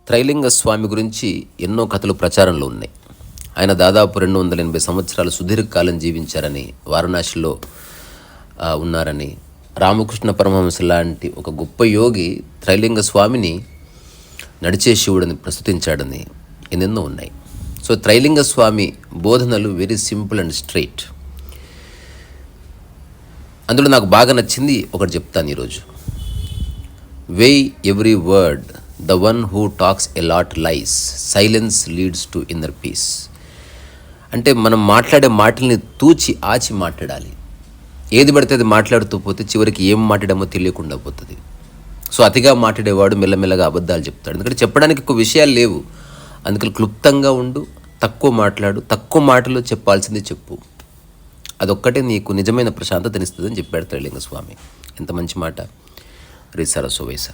త్రైలింగ స్వామి గురించి ఎన్నో కథలు ప్రచారంలో ఉన్నాయి. ఆయన దాదాపు 280 సంవత్సరాలు సుదీర్ఘకాలం జీవించారని, వారణాసిలో ఉన్నారని, రామకృష్ణ పరమహంస లాంటి ఒక గొప్ప యోగి త్రైలింగ స్వామిని నడిచే శివుడిని ప్రస్తుతించాడని ఎన్నెన్నో ఉన్నాయి. సో త్రైలింగ స్వామి బోధనలు వెరీ సింపుల్ అండ్ స్ట్రైట్. అందులో నాకు బాగా నచ్చింది ఒకటి చెప్తాను ఈరోజు. Weigh every word, the one who talks a lot lies, silence leads to inner peace. అంటే మనం మాట్లాడే మాటల్ని తూచి ఆచి మాట్లాడాలి. ఏది పడితే అది మాట్లాడుతూ పోతే చివరికి ఏం మాట్లాడామో తెలియకుండా పోతుంది. సో అతిగా మాట్లాడేవాడు మెల్లమెల్లగా అబద్ధాలు చెప్తాడు. ఎందుకంటే చెప్పడానికి ఎక్కువ విషయాలు లేవు. అందుకని క్లుప్తంగా ఉండు, తక్కువ మాట్లాడు, తక్కువ మాటలు చెప్పాల్సింది చెప్పు. అదొక్కటే నీకు నిజమైన ప్రశాంతతనిస్తుందని చెప్పాడు త్రైలింగ స్వామి. ఎంత మంచి మాట. రీసారా సోవేసా.